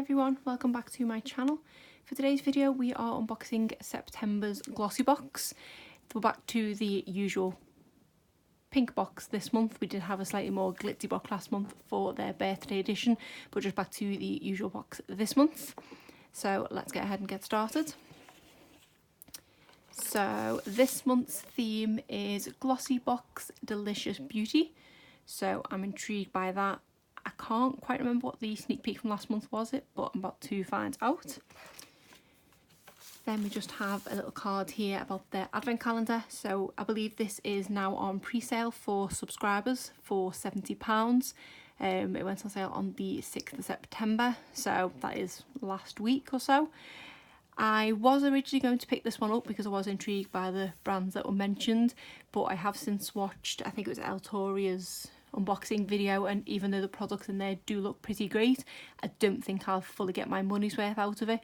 everyone, welcome back to my channel. For today's video we are unboxing September's Glossybox. We're back to the usual pink box this month. We did have a slightly more glitzy box last month for their birthday edition, but just back to the usual box this month. So let's get ahead and get started. So this month's theme is Glossybox Delicious Beauty, so I'm intrigued by that. I can't quite remember what the sneak peek from last month was, but I'm about to find out. Then we just have a little card here about their advent calendar. So I believe this is now on pre-sale for subscribers for £70. It went on sale on the 6th of September, so that is last week or so. I was originally going to pick this one up because I was intrigued by the brands that were mentioned, but I have since watched, I think it was Toria's unboxing video, and even though the products in there do look pretty great, I don't think I'll fully get my money's worth out of it.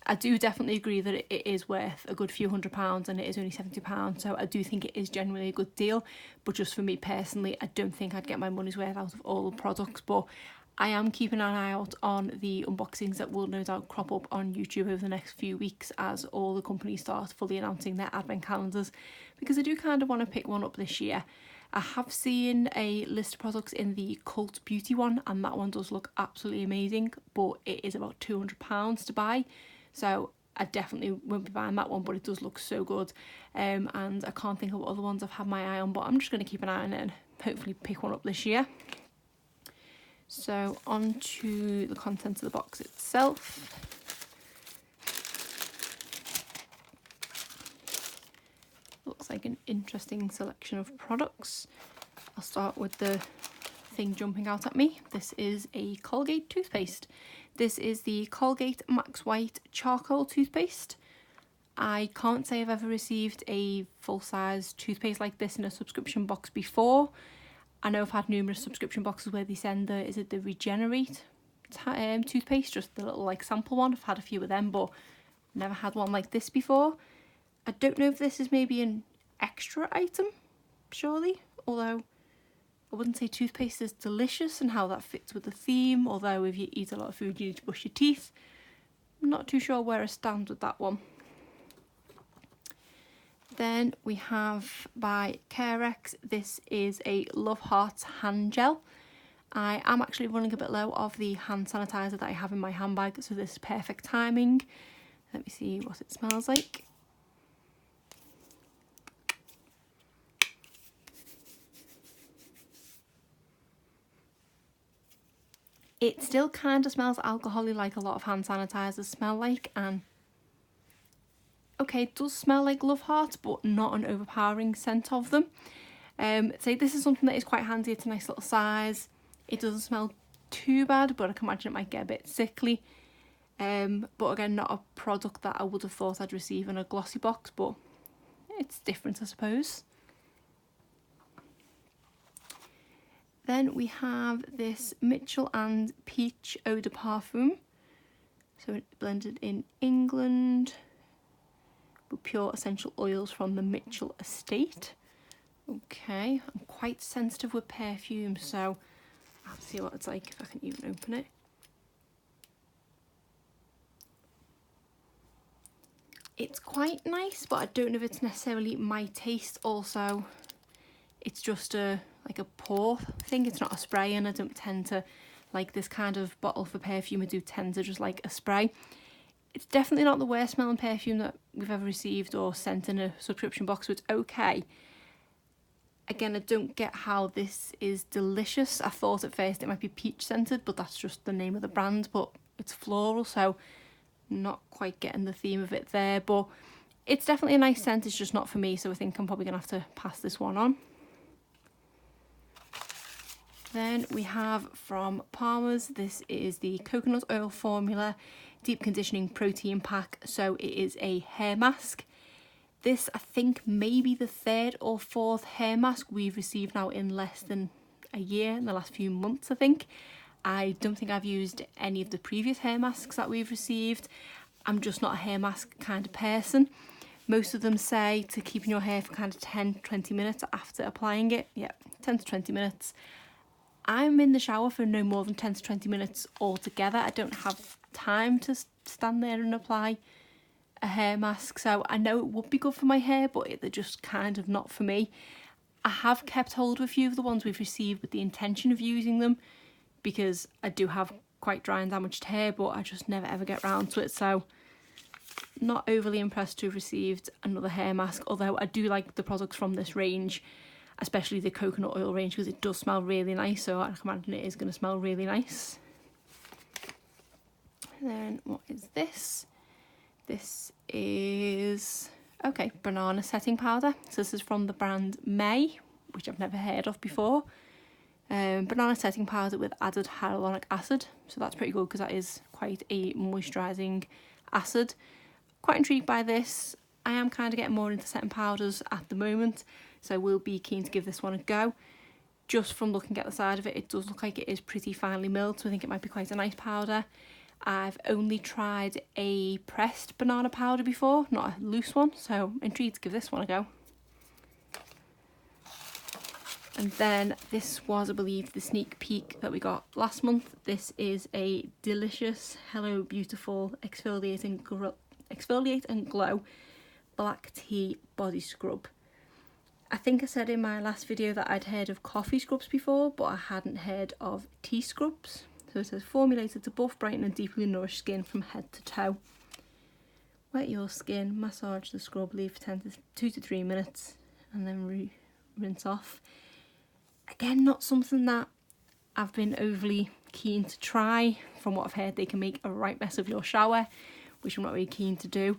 I do definitely agree that it is worth a good few £100 and it is only £70, so I do think it is generally a good deal, but just for me personally, I don't think I'd get my money's worth out of all the products. But I am keeping an eye out on the unboxings that will no doubt crop up on YouTube over the next few weeks as all the companies start fully announcing their advent calendars, because I do kind of want to pick one up this year. I have seen a list of products in the Cult Beauty one, and that one does look absolutely amazing, but it is about £200 to buy, so I definitely won't be buying that one, but it does look so good. And I can't think of what other ones I've had my eye on, but I'm just going to keep an eye on it and hopefully pick one up this year. So on to the contents of the box itself. Looks like an interesting selection of products. I'll start with the thing jumping out at me. This is a Colgate toothpaste. This is the Colgate Max White Charcoal toothpaste. I can't say I've ever received a full-size toothpaste like this in a subscription box before. I know I've had numerous subscription boxes where they send the Regenerate toothpaste, just the little like sample one. I've had a few of them, but never had one like this before. I don't know if this is maybe an extra item, surely, although I wouldn't say toothpaste is delicious and how that fits with the theme, although if you eat a lot of food you need to brush your teeth. I'm not too sure where I stand with that one. Then we have by Carex, this is a Love Hearts hand gel. I am actually running a bit low of the hand sanitizer that I have in my handbag, so this is perfect timing. Let me see what it smells like. It still kind of smells alcohol-y like a lot of hand sanitizers smell like, and okay, it does smell like Love Hearts, but not an overpowering scent of them. So this is something that is quite handy. It's a nice little size. It doesn't smell too bad, but I can imagine it might get a bit sickly. But again, not a product that I would have thought I'd receive in a Glossybox, but it's different, I suppose. Then we have this Mitchell and Peach Eau de Parfum. So it's blended in England with pure essential oils from the Mitchell estate. Okay, I'm quite sensitive with perfume, so I'll see what it's like if I can even open it. It's quite nice, but I don't know if it's necessarily my taste. Also, it's just like a pour thing, it's not a spray, and I don't tend to like this kind of bottle for perfume. I do tend to just like a spray. It's definitely not the worst smelling perfume that we've ever received or sent in a subscription box, so it's okay. Again, I don't get how this is delicious. I thought at first it might be peach scented, but that's just the name of the brand, but it's floral, so not quite getting the theme of it there. But it's definitely a nice scent, it's just not for me, so I think I'm probably gonna have to pass this one on. Then we have from Palmer's, this is the Coconut Oil Formula Deep Conditioning Protein Pack. So it is a hair mask. This, I think, may be the third or fourth hair mask we've received now in less than a year, in the last few months, I think. I don't think I've used any of the previous hair masks that we've received. I'm just not a hair mask kind of person. Most of them say to keep in your hair for kind of 10-20 minutes after applying it. Yeah, 10 to 20 minutes. I'm in the shower for no more than 10 to 20 minutes altogether. I don't have time to stand there and apply a hair mask, so I know it would be good for my hair, but they're just kind of not for me. I have kept hold of a few of the ones we've received with the intention of using them, because I do have quite dry and damaged hair, but I just never ever get round to it, so not overly impressed to have received another hair mask, although I do like the products from this range, especially the coconut oil range, because it does smell really nice, so I can imagine it is going to smell really nice. And then what is this? This is, okay, banana setting powder. So this is from the brand May, which I've never heard of before. Banana setting powder with added hyaluronic acid, so that's pretty good because that is quite a moisturising acid. Quite intrigued by this. I am kind of getting more into setting powders at the moment, so I will be keen to give this one a go. Just from looking at the side of it, it does look like it is pretty finely milled, so I think it might be quite a nice powder. I've only tried a pressed banana powder before, not a loose one, so I'm intrigued to give this one a go. And then this was, I believe, the sneak peek that we got last month. This is a delicious Hello Beautiful Exfoliate and Glow Black Tea Body Scrub. I think I said in my last video that I'd heard of coffee scrubs before, but I hadn't heard of tea scrubs. So it says formulated to buff, brighten and deeply nourish skin from head to toe. Wet your skin, massage the scrub, leave for 2 to 3 minutes and then rinse off. Again, not something that I've been overly keen to try. From what I've heard, they can make a right mess of your shower, which I'm not really keen to do.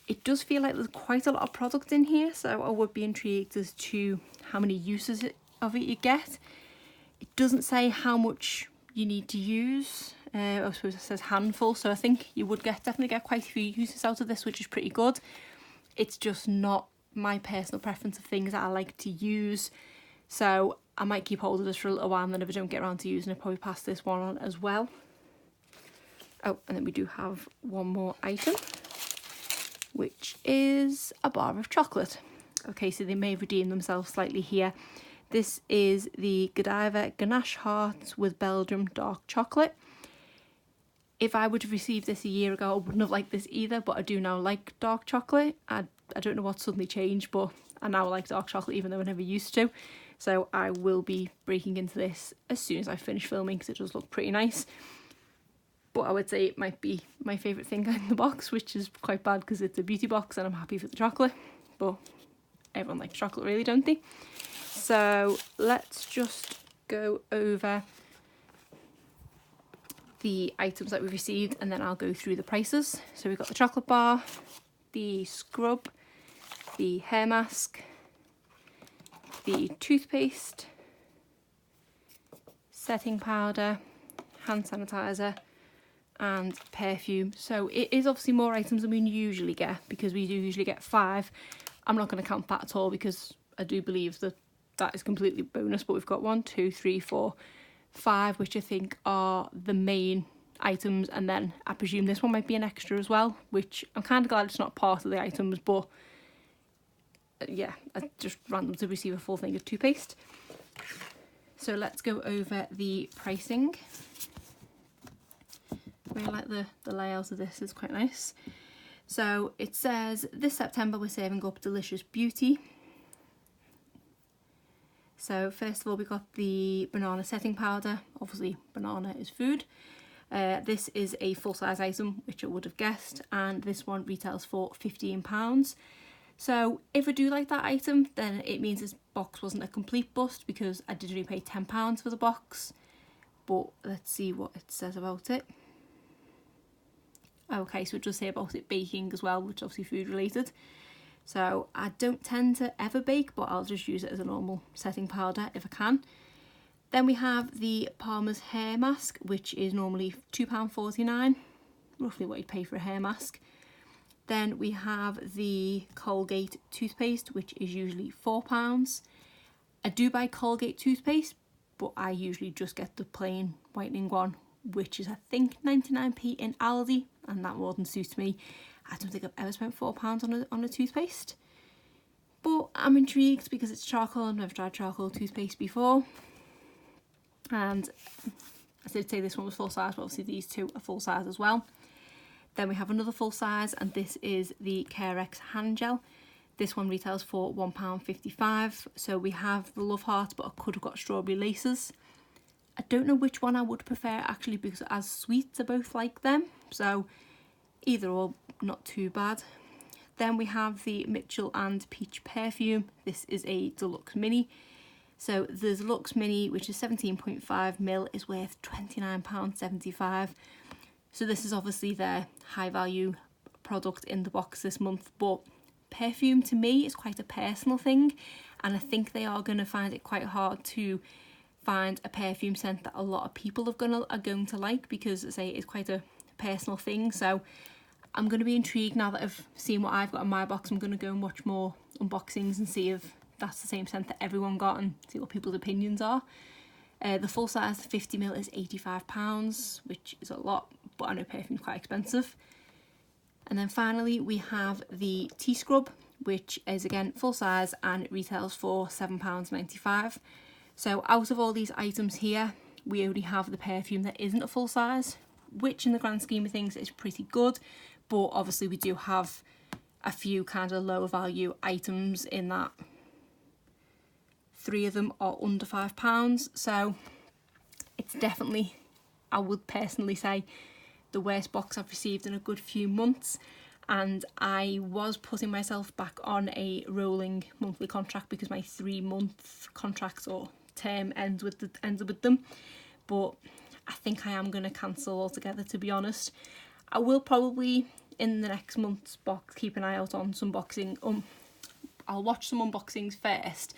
It does feel like there's quite a lot of product in here, so I would be intrigued as to how many uses of it you get. It doesn't say how much you need to use. I suppose it says handful, so I think you would definitely get quite a few uses out of this, which is pretty good. It's just not my personal preference of things that I like to use, so I might keep hold of this for a little while, and then if I don't get around to using it, probably pass this one on as well. Oh, and then we do have one more item, which is a bar of chocolate. Okay, so they may redeem themselves slightly here. This is the Godiva Ganache Hearts with Belgium Dark Chocolate. If I would have received this a year ago, I wouldn't have liked this either, but I do now like dark chocolate. I don't know what suddenly changed, but I now like dark chocolate even though I never used to. So I will be breaking into this as soon as I finish filming because it does look pretty nice. But I would say it might be my favourite thing in the box, which is quite bad because it's a beauty box and I'm happy for the chocolate. But everyone likes chocolate really, don't they? So let's just go over the items that we've received and then I'll go through the prices. So we've got the chocolate bar, the scrub, the hair mask, the toothpaste, setting powder, hand sanitizer and perfume. So it is obviously more items than we usually get because we do usually get 5. I'm not going to count that at all because I do believe that that is completely bonus, but we've got 1, 2, 3, 4, 5, which I think are the main items, and then I presume this one might be an extra as well, which I'm kind of glad it's not part of the items, but yeah, I just random to receive a full thing of toothpaste. So let's go over the pricing. I really like the layout of this, it's quite nice. So it says this September we're saving up delicious beauty. So first of all, we got the banana setting powder. Obviously, banana is food. This is a full-size item, which I would have guessed, and this one retails for £15. So if I do like that item, then it means this box wasn't a complete bust because I did only pay £10 for the box. But let's see what it says about it. Okay, so it does say about it baking as well, which is obviously food related. So I don't tend to ever bake, but I'll just use it as a normal setting powder if I can. Then we have the Palmer's hair mask, which is normally £2.49, roughly what you'd pay for a hair mask. Then we have the Colgate toothpaste, which is usually £4. I do buy Colgate toothpaste, but I usually just get the plain whitening one, which is I think 99p in Aldi, and that more than suits me. I don't think I've ever spent £4 on a toothpaste, but I'm intrigued because it's charcoal and I've tried charcoal toothpaste before. And I did say this one was full size, but obviously these two are full size as well. Then we have another full size, and this is the Carex hand gel. This one retails for £1.55. So we have the Love Heart, but I could have got strawberry laces. I don't know which one I would prefer actually, because as sweets are both like them, so either or, not too bad. Then we have the Mitchell and Peach perfume. This is a deluxe mini. So the deluxe mini, which is 17.5ml, is worth £29.75. So this is obviously their high value product in the box this month, but perfume to me is quite a personal thing, and I think they are going to find it quite hard to find a perfume scent that a lot of people are going to like, because as I say, it's quite a personal thing. So I'm going to be intrigued now that I've seen what I've got in my box. I'm going to go and watch more unboxings and see if that's the same scent that everyone got and see what people's opinions are. The full size 50ml is £85, which is a lot, but I know perfume's quite expensive. And then finally we have the tea scrub, which is again full size and it retails for £7.95. So out of all these items here, we only have the perfume that isn't a full size, which in the grand scheme of things is pretty good, but obviously we do have a few kind of lower value items in that. 3 of them are under £5, so it's definitely, I would personally say, the worst box I've received in a good few months. And I was putting myself back on a rolling monthly contract because my 3-month contract or term ends with them, but I think I am going to cancel altogether, to be honest. I will probably in the next month's box keep an eye out on some boxing. I'll watch some unboxings first,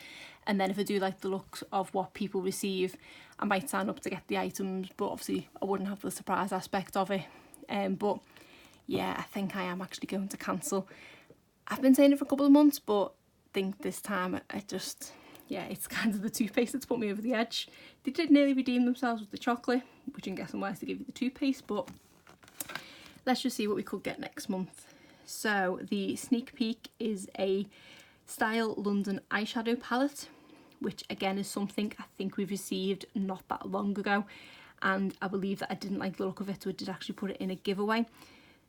and then if I do like the looks of what people receive, I might sign up to get the items, but obviously I wouldn't have the surprise aspect of it. But yeah, I think I am actually going to cancel. I've been saying it for a couple of months, but I think this time yeah, it's kind of the toothpaste that's put me over the edge. They did nearly redeem themselves with the chocolate, which I'm guessing why to give you the toothpaste, but let's just see what we could get next month. So the sneak peek is a Style London eyeshadow palette, which again is something I think we've received not that long ago, and I believe that I didn't like the look of it, so I did actually put it in a giveaway.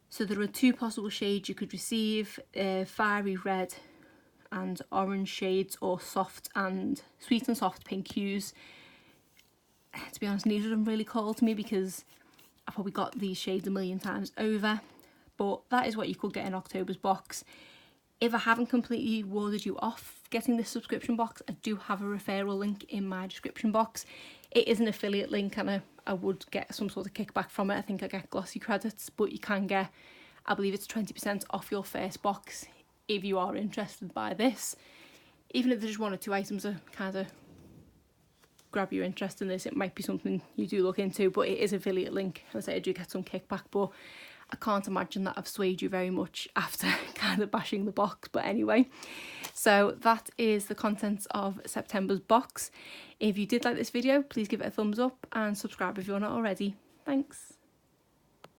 So there are 2 possible shades you could receive, fiery red and orange shades, or soft and sweet and soft pink hues. To be honest, neither of them really called to me because I probably got these shades a million times over, but that is what you could get in October's box. If I haven't completely warded you off getting this subscription box, I do have a referral link in my description box. It is an affiliate link and I would get some sort of kickback from it. I think I get glossy credits, but you can get, I believe it's 20% off your first box if you are interested by this. Even if there's just 1 or 2 items that kind of grab your interest in this, it might be something you do look into, but it is an affiliate link. As I say, I do get some kickback, but I can't imagine that I've swayed you very much after kind of bashing the box. But anyway, so that is the contents of September's box. If you did like this video, please give it a thumbs up and subscribe if you're not already. Thanks.